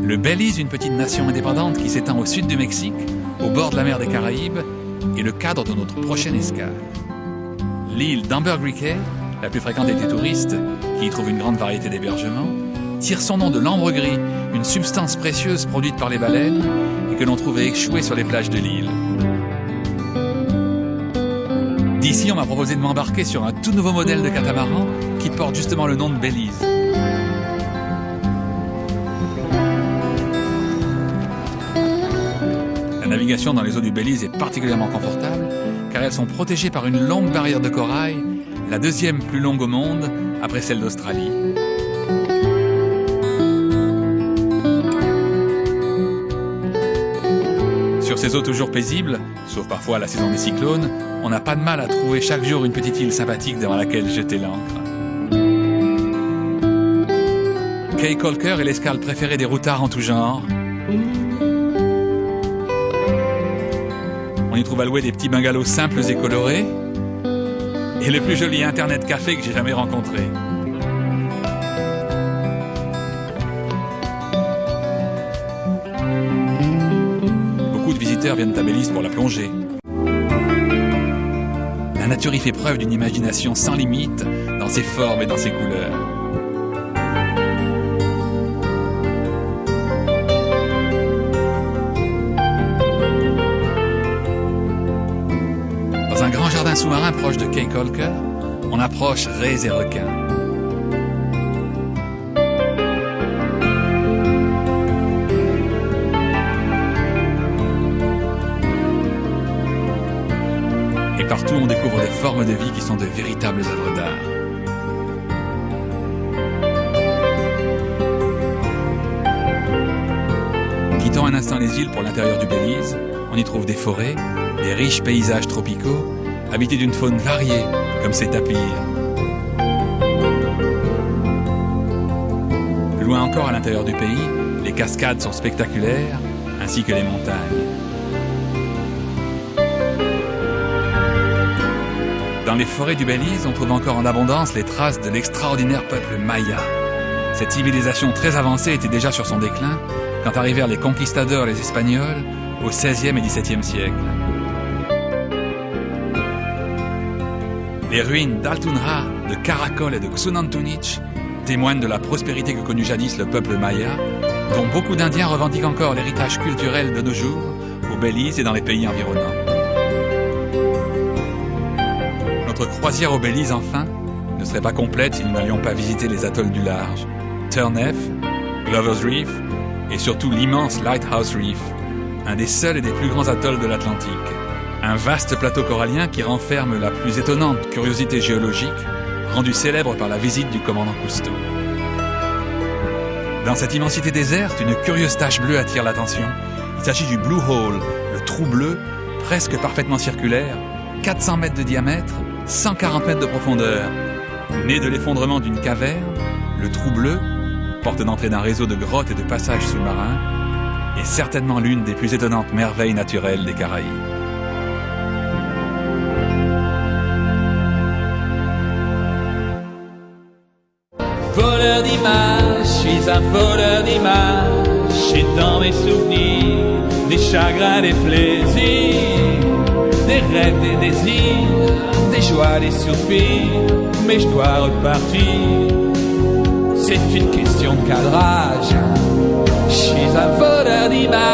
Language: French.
Le Belize, une petite nation indépendante qui s'étend au sud du Mexique, au bord de la mer des Caraïbes, est le cadre de notre prochaine escale. L'île d'Ambergris Caye, la plus fréquentée des touristes, qui y trouve une grande variété d'hébergements, tire son nom de l'ambre gris, une substance précieuse produite par les baleines et que l'on trouvait échouée sur les plages de l'île. D'ici, on m'a proposé de m'embarquer sur un tout nouveau modèle de catamaran qui porte justement le nom de Belize. La navigation dans les eaux du Belize est particulièrement confortable car elles sont protégées par une longue barrière de corail, la deuxième plus longue au monde après celle d'Australie. Sur ces eaux toujours paisibles, sauf parfois à la saison des cyclones, on n'a pas de mal à trouver chaque jour une petite île sympathique devant laquelle jeter l'ancre. Caye Caulker est l'escale préférée des routards en tout genre. On y trouve à louer des petits bungalows simples et colorés et le plus joli internet café que j'ai jamais rencontré. Beaucoup de visiteurs viennent à Belize pour la plongée. La nature y fait preuve d'une imagination sans limite dans ses formes et dans ses couleurs. Dans un grand jardin sous-marin proche de Caye Caulker, on approche raies et requins. Et partout, on découvre des formes de vie qui sont de véritables œuvres d'art. Quittant un instant les îles pour l'intérieur du Belize, on y trouve des forêts, des riches paysages tropicaux, habités d'une faune variée, comme ces tapirs. Plus loin encore à l'intérieur du pays, les cascades sont spectaculaires, ainsi que les montagnes. Dans les forêts du Belize, on trouve encore en abondance les traces de l'extraordinaire peuple Maya. Cette civilisation très avancée était déjà sur son déclin quand arrivèrent les conquistadors, les Espagnols, au XVIe et XVIIe siècle. Les ruines d'Altunra, de Caracol et de Xunantunich témoignent de la prospérité que connut jadis le peuple Maya, dont beaucoup d'Indiens revendiquent encore l'héritage culturel de nos jours, au Belize et dans les pays environnants. Notre croisière au Belize, enfin, ne serait pas complète si nous n'allions pas visiter les atolls du large, Turneff, Glover's Reef et surtout l'immense Lighthouse Reef, un des seuls et des plus grands atolls de l'Atlantique. Un vaste plateau corallien qui renferme la plus étonnante curiosité géologique, rendue célèbre par la visite du commandant Cousteau. Dans cette immensité déserte, une curieuse tache bleue attire l'attention. Il s'agit du Blue Hole, le trou bleu, presque parfaitement circulaire, 400 mètres de diamètre, 140 mètres de profondeur. Né de l'effondrement d'une caverne, le trou bleu, porte d'entrée d'un réseau de grottes et de passages sous-marins, est certainement l'une des plus étonnantes merveilles naturelles des Caraïbes. Voleur d'images, je suis un voleur d'images. J'ai dans mes souvenirs des chagrins, des plaisirs, des rêves, des désirs, des joies, des soupirs. Mais je dois repartir, c'est une question de cadrage. Je suis un voleur d'images.